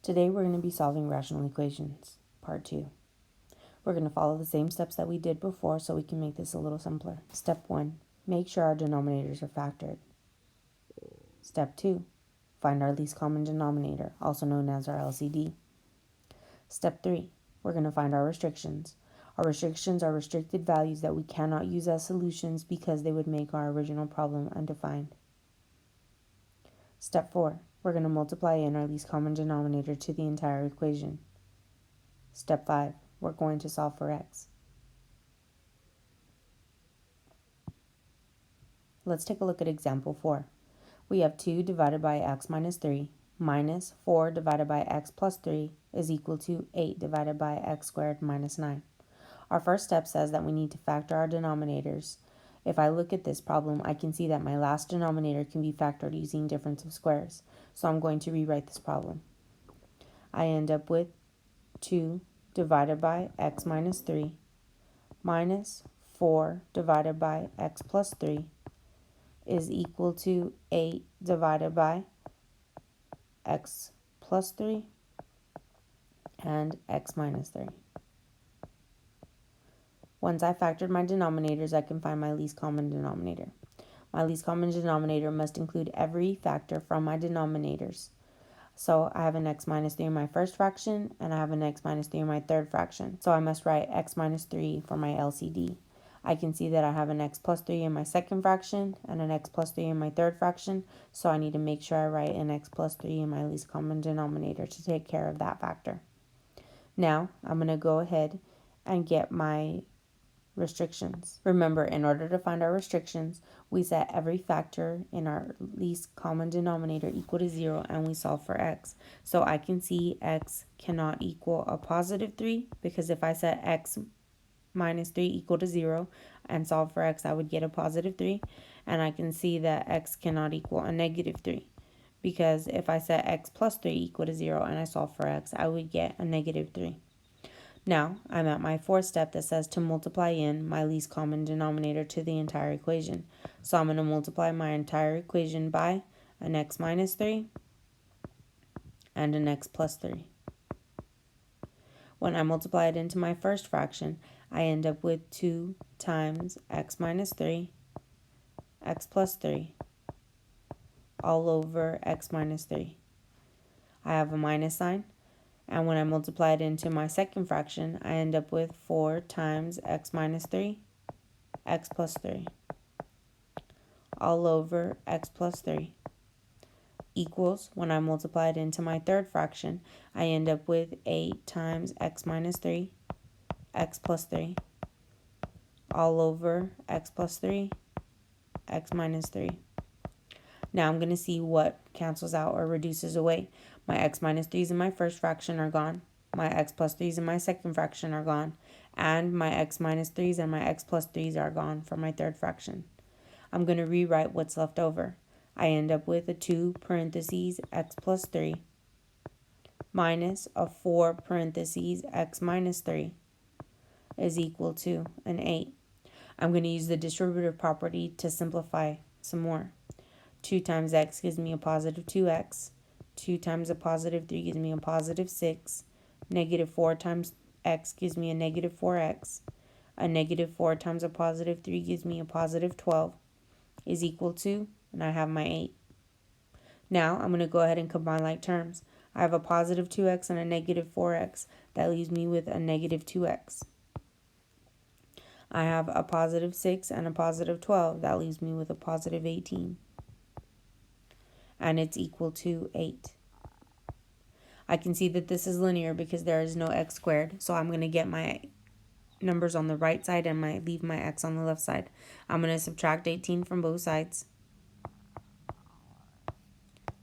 Today we're going to be solving rational equations, part 2. We're going to follow the same steps that we did before so we can make this a little simpler. Step 1, make sure our denominators are factored. Step 2, find our least common denominator, also known as our LCD. Step 3, we're going to find our restrictions. Our restrictions are restricted values that we cannot use as solutions because they would make our original problem undefined. Step 4, we're going to multiply in our least common denominator to the entire equation. Step 5, we're going to solve for x. Let's take a look at example 4. We have 2 divided by x minus 3 minus 4 divided by x plus 3 is equal to 8 divided by x squared minus 9. Our first step says that we need to factor our denominators. If I look at this problem, I can see that my last denominator can be factored using difference of squares. So I'm going to rewrite this problem. I end up with 2 divided by x minus 3 minus 4 divided by x plus 3 is equal to 8 divided by x plus 3 and x minus 3. Once I factored my denominators, I can find my least common denominator. My least common denominator must include every factor from my denominators. So I have an x minus 3 in my first fraction, and I have an x minus 3 in my third fraction. So I must write x minus 3 for my LCD. I can see that I have an x plus 3 in my second fraction and an x plus 3 in my third fraction, so I need to make sure I write an x plus 3 in my least common denominator to take care of that factor. Now, I'm going to go ahead and get my restrictions. Remember, in order to find our restrictions, we set every factor in our least common denominator equal to 0 and we solve for x. So I can see x cannot equal a positive 3 because if I set x minus 3 equal to 0 and solve for x, I would get a positive 3. And I can see that x cannot equal a negative 3 because if I set x plus 3 equal to 0 and I solve for x, I would get a negative 3. Now, I'm at my fourth step that says to multiply in my least common denominator to the entire equation. So I'm going to multiply my entire equation by an x minus 3 and an x plus 3. When I multiply it into my first fraction, I end up with 2 times x minus 3, x plus 3, all over x minus 3. I have a minus sign. And when I multiply it into my second fraction, I end up with 4 times x minus 3, x plus 3, all over x plus 3, equals, when I multiply it into my third fraction, I end up with 8 times x minus 3, x plus 3, all over x plus 3, x minus 3. Now I'm going to see what cancels out or reduces away. My x minus 3's in my first fraction are gone. My x plus 3's in my second fraction are gone. And my x minus 3's and my x plus 3's are gone from my third fraction. I'm going to rewrite what's left over. I end up with a 2 parentheses x plus 3 minus a 4 parentheses x minus 3 is equal to an 8. I'm going to use the distributive property to simplify some more. 2 times x gives me a positive 2x. 2 times a positive 3 gives me a positive 6. Negative 4 times x gives me a negative 4x. A negative 4 times a positive 3 gives me a positive 12 is equal to, and I have my 8. Now I'm going to go ahead and combine like terms. I have a positive 2x and a negative 4x. That leaves me with a negative 2x. I have a positive 6 and a positive 12. That leaves me with a positive 18. And it's equal to 8. I can see that this is linear because there is no x squared, so I'm going to get my numbers on the right side and leave my x on the left side. I'm going to subtract 18 from both sides.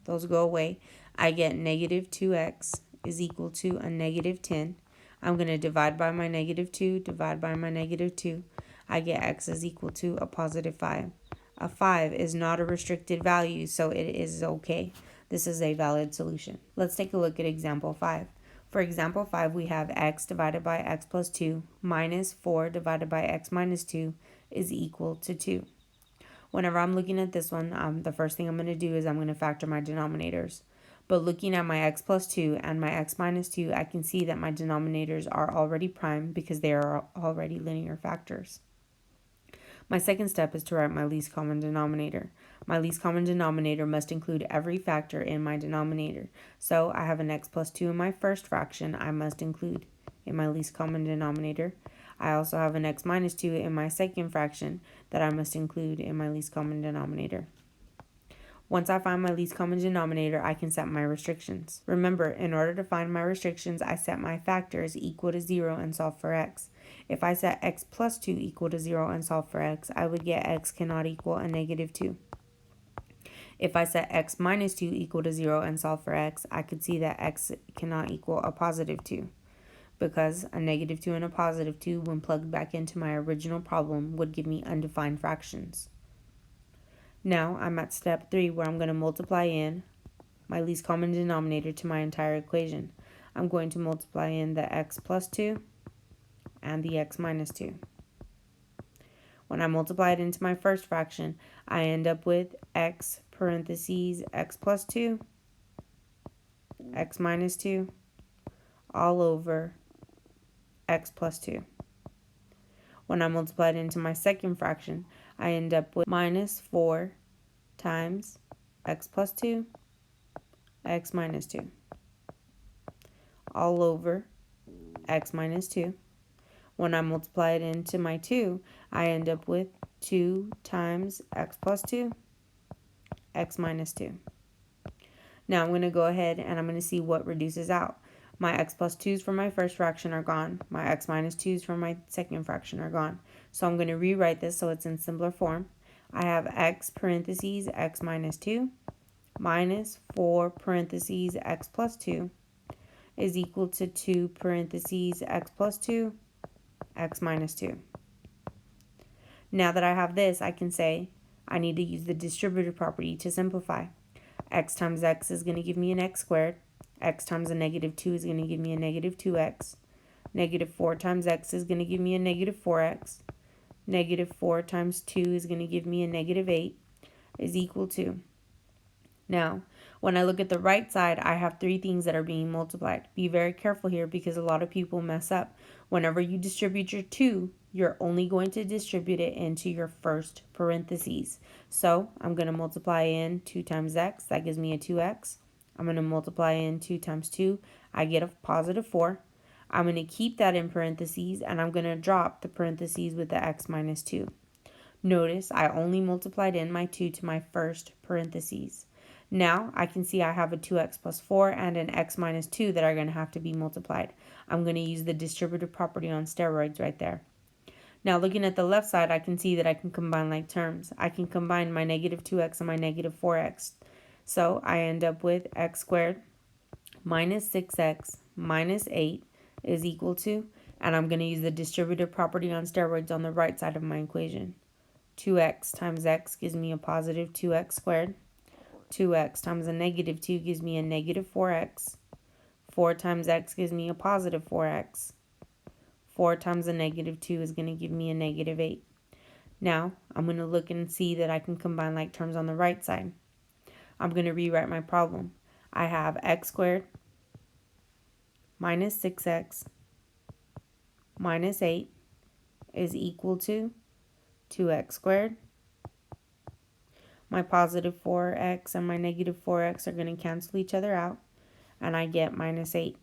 Those go away. I get negative 2x is equal to a negative 10. I'm going to divide by my negative 2, divide by my negative 2. I get x is equal to a positive 5. A 5 is not a restricted value, so it is okay. This is a valid solution. Let's take a look at example 5. For example 5, we have x divided by x plus 2 minus 4 divided by x minus 2 is equal to 2. Whenever I'm looking at this one, the first thing I'm going to do is I'm going to factor my denominators. But looking at my x plus 2 and my x minus 2, I can see that my denominators are already prime because they are already linear factors. My second step is to write my least common denominator. My least common denominator must include every factor in my denominator. So I have an x plus 2 in my first fraction I must include in my least common denominator. I also have an x minus 2 in my second fraction that I must include in my least common denominator. Once I find my least common denominator, I can set my restrictions. Remember, in order to find my restrictions, I set my factors equal to 0 and solve for x. If I set x plus 2 equal to 0 and solve for x, I would get x cannot equal a negative 2. If I set x minus 2 equal to 0 and solve for x, I could see that x cannot equal a positive 2, because a negative 2 and a positive 2, when plugged back into my original problem, would give me undefined fractions. Now I'm at step 3, where I'm going to multiply in my least common denominator to my entire equation. I'm going to multiply in the x plus 2 and the x minus 2. When I multiply it into my first fraction, I end up with x parentheses x plus 2, x minus 2, all over x plus 2. When I multiply it into my second fraction, I end up with minus 4 times x plus 2, x minus 2, all over x minus 2. When I multiply it into my 2, I end up with 2 times x plus 2, x minus 2. Now I'm going to go ahead and I'm going to see what reduces out. My x plus 2's from my first fraction are gone. My x minus 2's from my second fraction are gone. So I'm going to rewrite this so it's in simpler form. I have x parentheses x minus 2 minus 4 parentheses x plus 2 is equal to 2 parentheses x plus 2, x minus 2. Now that I have this, I can say I need to use the distributive property to simplify. X times x is going to give me an x squared. X times a negative 2 is going to give me a negative 2x. Negative 4 times x is going to give me a negative 4x. Negative 4 times 2 is going to give me a negative 8 is equal to. Now, when I look at the right side, I have 3 things that are being multiplied. Be very careful here because a lot of people mess up. Whenever you distribute your 2, you're only going to distribute it into your first parentheses. So I'm going to multiply in 2 times x. That gives me a 2x. I'm going to multiply in 2 times 2. I get a positive 4. I'm going to keep that in parentheses, and I'm going to drop the parentheses with the x minus 2. Notice I only multiplied in my 2 to my first parentheses. Now I can see I have a 2x plus 4 and an x minus 2 that are going to have to be multiplied. I'm going to use the distributive property on steroids right there. Now looking at the left side, I can see that I can combine like terms. I can combine my negative 2x and my negative 4x. So I end up with x squared minus 6x minus 8 is equal to, and I'm going to use the distributive property on steroids on the right side of my equation. 2x times x gives me a positive 2x squared. 2x times a negative 2 gives me a negative 4x. 4 times x gives me a positive 4x. 4 times a negative 2 is going to give me a negative 8. Now, I'm going to look and see that I can combine like terms on the right side. I'm going to rewrite my problem. I have x squared minus 6x minus 8 is equal to 2x squared. My positive 4x and my negative 4x are going to cancel each other out, and I get minus 8.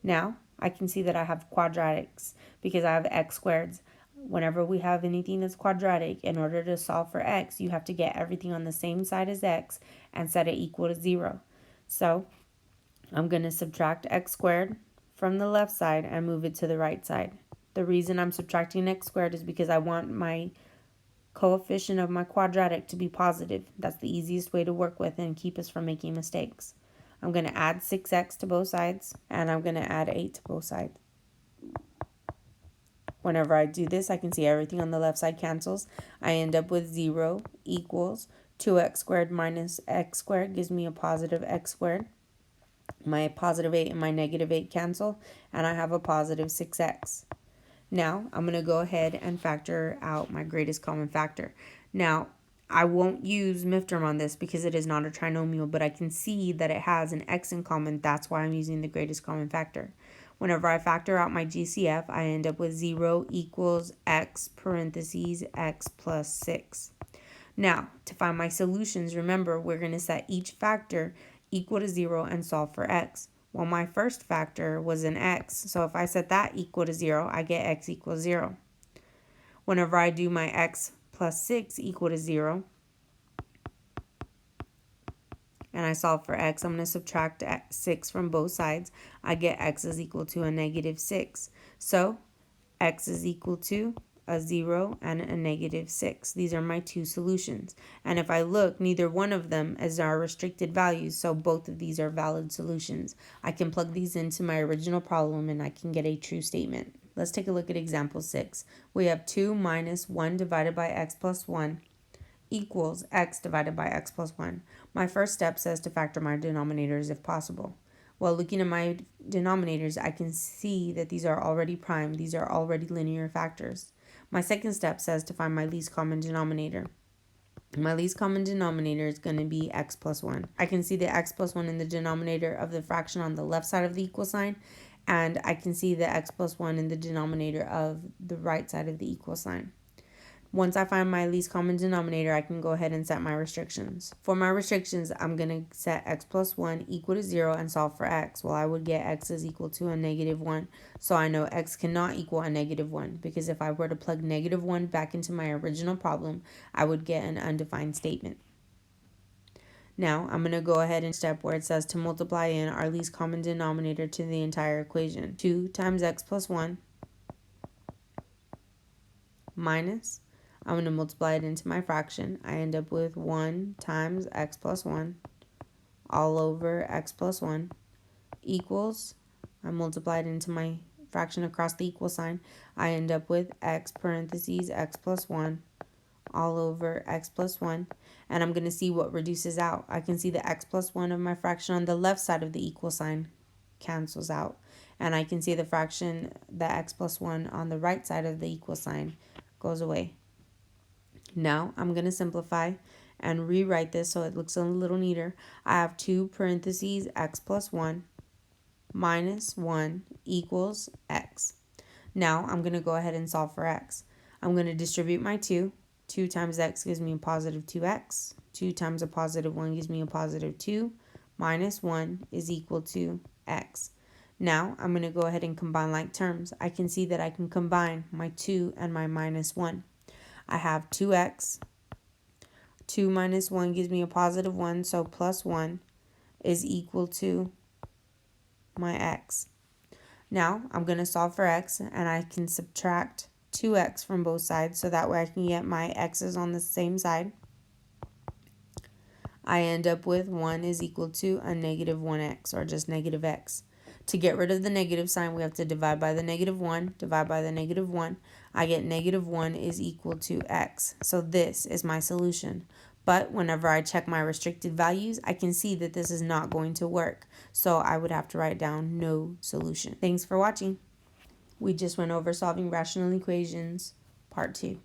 Now, I can see that I have quadratics because I have x squareds. Whenever we have anything that's quadratic, in order to solve for x, you have to get everything on the same side as x and set it equal to 0. So, I'm going to subtract x squared from the left side and move it to the right side. The reason I'm subtracting x squared is because I want my coefficient of my quadratic to be positive. That's the easiest way to work with and keep us from making mistakes. I'm going to add 6x to both sides, and I'm going to add 8 to both sides. Whenever I do this, I can see everything on the left side cancels. I end up with 0 equals 2x squared minus x squared gives me a positive x squared. My positive 8 and my negative 8 cancel, and I have a positive 6x. Now, I'm going to go ahead and factor out my greatest common factor. Now, I won't use MIFTERM on this because it is not a trinomial, but I can see that it has an x in common. That's why I'm using the greatest common factor. Whenever I factor out my GCF, I end up with 0 equals x parentheses x plus 6. Now, to find my solutions, remember, we're going to set each factor equal to 0 and solve for x. Well, my first factor was an x, so if I set that equal to 0, I get x equals 0. Whenever I do my x plus 6 equal to 0, and I solve for x, I'm going to subtract 6 from both sides. I get x is equal to a negative 6. So x is equal to a 0 and a negative 6. These are my two solutions. And if I look, neither one of them is our restricted values, so both of these are valid solutions. I can plug these into my original problem and I can get a true statement. Let's take a look at example 6. We have 2 minus 1 divided by x plus 1 equals x divided by x plus 1. My first step says to factor my denominators if possible. Well, looking at my denominators, I can see that these are already prime. These are already linear factors. My second step says to find my least common denominator. My least common denominator is going to be x plus 1. I can see the x plus 1 in the denominator of the fraction on the left side of the equal sign, and I can see the x plus 1 in the denominator of the right side of the equal sign. Once I find my least common denominator, I can go ahead and set my restrictions. For my restrictions, I'm going to set x plus 1 equal to 0 and solve for x. Well, I would get x is equal to a negative 1. So I know x cannot equal a negative 1, because if I were to plug negative 1 back into my original problem, I would get an undefined statement. Now, I'm going to go ahead and step where it says to multiply in our least common denominator to the entire equation. 2 times x plus 1 minus, I'm going to multiply it into my fraction. I end up with 1 times x plus 1 all over x plus 1 equals, I multiply it into my fraction across the equal sign. I end up with x parentheses x plus 1 all over x plus 1. And I'm going to see what reduces out. I can see the x plus 1 of my fraction on the left side of the equal sign cancels out. And I can see the fraction, the x plus 1 on the right side of the equal sign goes away. Now I'm going to simplify and rewrite this so it looks a little neater. I have 2 parentheses x plus 1 minus 1 equals x. Now I'm going to go ahead and solve for x. I'm going to distribute my 2. 2 times x gives me a positive 2x. 2 times a positive 1 gives me a positive 2. Minus 1 is equal to x. Now I'm going to go ahead and combine like terms. I can see that I can combine my 2 and my minus 1. I have 2x. 2 minus 1 gives me a positive 1, so plus 1 is equal to my x. Now I'm going to solve for x, and I can subtract 2x from both sides, so that way I can get my x's on the same side. I end up with 1 is equal to a negative 1x, or just negative x. To get rid of the negative sign, we have to divide by the negative 1, divide by the negative 1. I get negative 1 is equal to x. So this is my solution. But whenever I check my restricted values, I can see that this is not going to work. So I would have to write down no solution. Thanks for watching. We just went over solving rational equations, part 2.